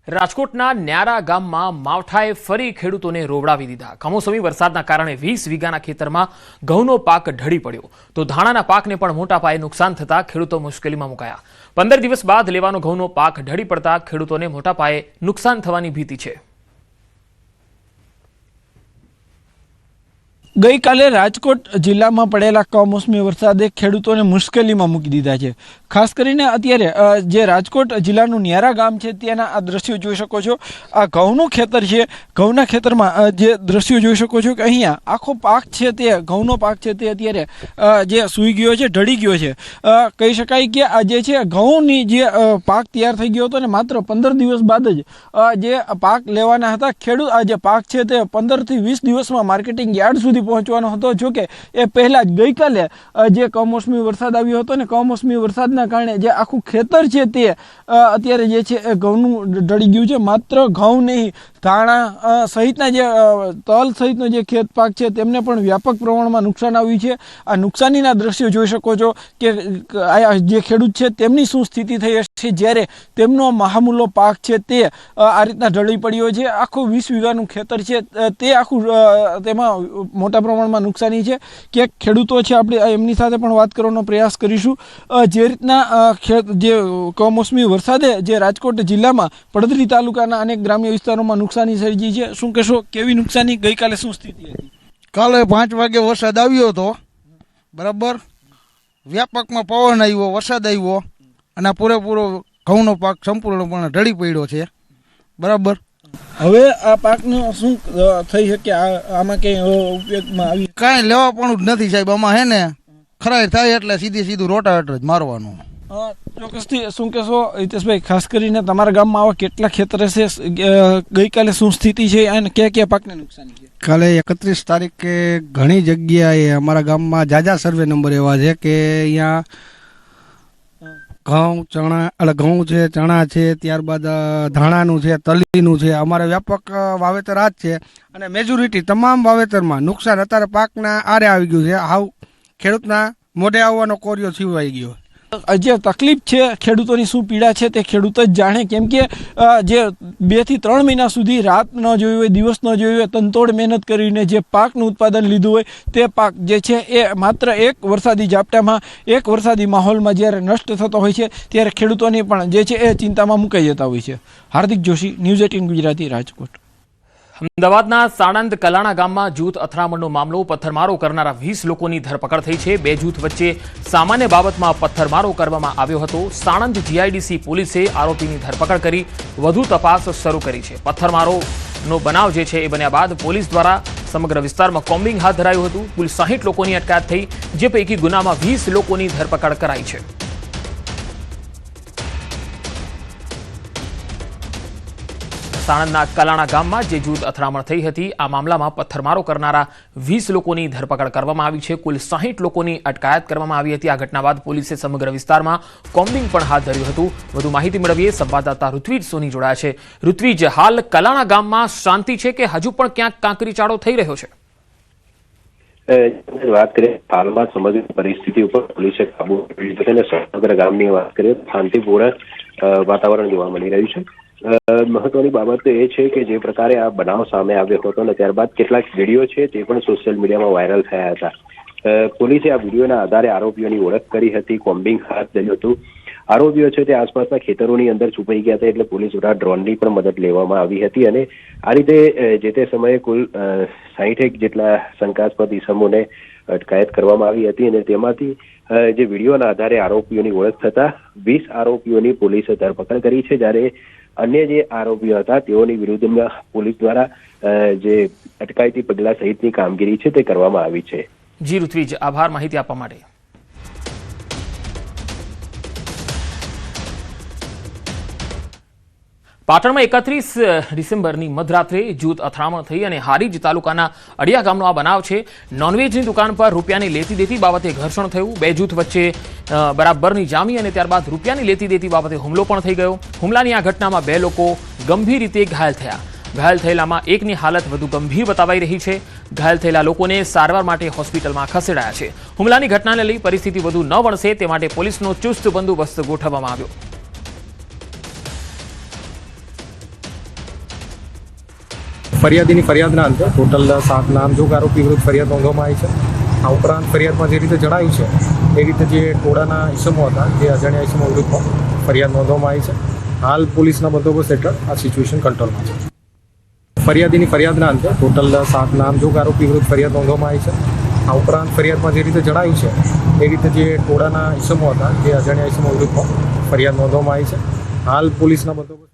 રાજકોટના ન્યારા ગામમાં માવઠાએ ફરી ખેડૂતોને રોવડાવી દીધા। કમોસમી વરસાદના કારણે 20 વીઘાના ખેતરમાં ઘઉંનો પાક ઢળી પડ્યો તો ધાણાના પાકને પણ મોટા પાયે નુકસાન થતા ખેડૂતો મુશ્કેલીમાં મુકાયા। 15 દિવસ બાદ લેવાનો ઘઉંનો પાક ઢળી પડતા ખેડૂતોને મોટા પાયે નુકસાન થવાની ભીતિ છે। गई काले राजकोट जिला में पड़ेला कमोसमी वरसादे खेडूतोने मुश्केली में मूकी दीधा है। खास करीने अत्यारे जे राजकोट जिल्लानुं न्यारा गाम छे त्याना आ दृश्यो जोई शको छो। आ घऊनुं खेतर छे। घऊना खेतरमां जे दृश्यो जोई शको छो के अहींया आखो पाक छे ते घऊनो पाक छे ते अत्यारे जे सूई गयो छे, ढળી गयो छे। कही शकाय के आ जे छे घऊनी जे पाक तैयार थई गयो हतो ने मात्र 15 दिवस बाद ज जे पाक लेवाना हता। खेडूत आ जे पाक छे ते 15 થી 20 દિવસમાં मार्केटिंग यार्ड सुधी पहोंचवानो हतो। जो के ए पहला ज गई काले जे कमोसमी वरसाद आव्यो हतो ने कमोसमी वरसादना कारणे जे आखुं खेतर छे ते अत्यारे जे छे घऊनुं ढળી गयुं छे। मात्र घऊं नहीं, धाणा सहितना जे तल सहितनो जे खेत पाक छे तेमने पण व्यापक प्रमाणमां नुकसान आव्युं छे। आ नुकसानीना दृश्यो जोई शको छो के जे खेडूत छे तेमनी शुं स्थिति थई हशे ज्यारे तेमनो महामूलो पाक छे ते आ रीतना ढળી પડ્યો છે। आखું 20 વીઘાનું ખેતર છે તે આખું તેમાં મોટા પ્રમાણમાં નુકસાની છે। કે ખેડૂતો છે આપણે એમની સાથે પણ વાત કરવાનો પ્રયાસ કરીશું। જે રીતના જે કમોસમી વરસાદે જે રાજકોટ જિલ્લામાં પડદરી તાલુકાના અનેક ગ્રામ્ય વિસ્તારોમાં નુકસાની સર્જી છે, શું કહેશો કેવી નુકસાની ગઈકાલે શું સ્થિતિ હતી? કાલે 5 વાગે વરસાદ આવ્યો હતો, બરાબર વ્યાપકમાં પવન આવ્યો, વરસાદ આવ્યો અને પૂરેપૂરો ઘઉંનો પાક સંપૂર્ણપણે ઢળી પડ્યો છે, બરાબર। હવે આ પાકનો શું થઈ શકે? આમાં કઈ ઉપયોગમાં આવી કાંઈ લેવા પણ જ નથી સાહેબ। આમાં હે ને ખરાઈ થાય એટલે સીધું રોટાવેટર જ મારવાનું। ચોક્કસથી શું કહેશો હિતેશભાઈ? ખાસ કરીને તમારા ગામમાં આવા કેટલા ખેતર હશે? ગઈકાલે શું સ્થિતિ છે અને કયા પાકને નુકસાની છે? કાલે 31 તારીખે ઘણી જગ્યાએ અમારા ગામમાં જાજા સર્વે નંબર એવા છે કે અહીંયા ઘઉં છે, ચણા છે, ત્યારબાદ ધાણાનું છે, તલીનું છે। અમારે વ્યાપક વાવેતર આ જ છે અને મેજોરિટી તમામ વાવેતરમાં નુકસાન અત્યારે પાકના આરે આવી ગયું છે। હાવ ખેડૂતના મોઢે આવવાનો કોરિયો છીવાઈ ગયો। જે તકલીફ છે ખેડૂતોની શું પીડા છે તે ખેડૂત જ જાણે। કેમ કે જે 2 થી 3 મહિના સુધી રાત ન જોઈ હોય, દિવસ ન જોઈ હોય, તનતોડ મહેનત કરીને જે પાકનું ઉત્પાદન લીધું હોય તે પાક જે છે એ માત્ર એક વરસાદી ઝાપટામાં, એક વરસાદી માહોલમાં જ્યારે નષ્ટ થતો હોય છે ત્યારે ખેડૂતોની પણ જે છે એ ચિંતામાં મુકાઈ જતા હોય છે। હાર્દિક જોશી, ન્યૂઝ 18 ગુજરાતી, રાજકોટ। અમદાવાદના સાણંદ કલાણા ગામમાં જૂથ અથડામણનો મામલો। પથ્થરમારો કરનારા 20 લોકોની ધરપકડ થઈ છે। બે જૂથ વચ્ચે સામાન્ય બાબતમાં પથ્થરમારો કરવામાં આવ્યો હતો। સાણંદ જીઆઈડીસી પોલીસે આરોપીની ધરપકડ કરી વધુ તપાસ શરૂ કરી છે। પથ્થરમારોનો બનાવ જે છે એ બન્યા બાદ પોલીસ દ્વારા સમગ્ર વિસ્તારમાં કોમ્બિંગ હાથ ધરાયું હતું। કુલ 60 લોકોની અટકાયત થઈ, જે પૈકી ગુનામાં 20 લોકોની ધરપકડ કરાઈ છે। સાણંદના કલાણા ગામમાં જે જૂથ અથડામણ થઈ હતી આ મામલામાં પથ્થરમારો કરનારા 20 લોકોની ધરપકડ કરવામાં આવી છે। કુલ 60 લોકોની અટકાયત કરવામાં આવી હતી। આ ઘટના બાદ પોલીસે સમગ્ર વિસ્તારમાં કોમ્બિંગ પણ હાથ ધર્યું હતું। વધુ માહિતી મેળવીએ સંવાદદાતા ઋત્વિજ સોની જોડાયા છે। ઋત્વિજ, હાલ કલાણા ગામમાં શાંતિ છે કે હજુ પણ ક્યાંક કાંકરીચાળો થઈ રહ્યો છે? વાત કરીએ હાલમાં સમગ્ર પરિસ્થિતિ ઉપર પોલીસે કાબુ મેળવ્યો છે અને સમગ્ર ગામની વાત કરીએ શાંતિપૂર્ણ વાતાવરણ જોવા મળી રહ્યું છે। મહત્વની બાબત એ છે કે જે પ્રકારે આ બનાવ સામે આવ્યો હતો અને ત્યારબાદ કેટલાક વિડીયો છે તે પણ સોશિયલ મીડિયામાં વાયરલ થયા હતા। પોલીસે આ વિડીયોના આધારે આરોપીઓની ઓળખ કરી હતી, કોમ્બિંગ હાથ ધર્યું હતું। આરોપીઓ છે તે આસપાસના ખેતરોની અંદર છુપાઈ ગયા હતા એટલે પોલીસ દ્વારા ડ્રોનની પણ મદદ લેવામાં આવી હતી અને આ રીતે જે તે સમયે કુલ 60 જેટલા શંકાસ્પદ ઇસમોને અટકાયત કરવામાં આવી હતી અને તેમાંથી જે વિડીયોના આધારે આરોપીઓની ઓળખ થતા 20 આરોપીઓની પોલીસે ધરપકડ કરી છે। જ્યારે અન્ય જે આરોપીઓ હતા તેઓની વિરુદ્ધમાં પોલીસ દ્વારા જે અટકાયતી પગલા સહિતની કામગીરી છે તે કરવામાં આવી છે। જી ઋત્વિજ, આભાર માહિતી આપવા માટે। પાટણમાં 31 ડિસેમ્બરની મધરાત્રે જૂથ અથડામણ થઈ અને હારીજ તાલુકાના અડિયા ગામનો આ બનાવ છે। નોનવેજની દુકાન પર રૂપિયાની લેતી દેતી બાબતે ઘર્ષણ થયું। બે જૂથ વચ્ચે બરાબરની જામી અને ત્યારબાદ રૂપિયાની લેતી દેતી બાબતે હુમલો પણ થઈ ગયો। હુમલાની આ ઘટનામાં 2 લોકો ગંભીર રીતે ઘાયલ થયા। ઘાયલ થયેલામાં એકની હાલત વધુ ગંભીર બતાવાઈ રહી છે। ઘાયલ થયેલા લોકોને સારવાર માટે હોસ્પિટલમાં ખસેડાયા છે। હુમલાની ઘટનાને લઈ પરિસ્થિતિ વધુ ન વણસે તે માટે પોલીસનો ચુસ્ત બંદોબસ્ત ગોઠવવામાં આવ્યો। ફરિયાદીની ફરિયાદના અંતે ટોટલ 7 નામજોગ આરોપી વિરુદ્ધ ફરિયાદ નોંધવામાં આવી છે. આ ઉપરાંત ફરિયાદમાં જે રીતે જણાવ્યું છે એ રીતે જે ટોળાના ઇસમો હતા જે અજાણ્યા ઇસમો વિરુદ્ધમાં ફરિયાદ નોંધવામાં આવી છે. હાલ પોલીસના બંદોબસ્ત હેઠળ આ સિચ્યુએશન કંટ્રોલમાં છે. ફરિયાદીની ફરિયાદના અંતે ટોટલ 7 નામજોગ આરોપી વિરુદ્ધ ફરિયાદ નોંધવામાં આવી છે. આ ઉપરાંત ફરિયાદમાં જે રીતે જણાવ્યું છે એ રીતે જે ટોળાના ઇસમો હતા જે અજાણ્યા ઇસમો વિરુદ્ધમાં ફરિયાદ નોંધવામાં આવી છે. હાલ પોલીસના બંદોબસ્ત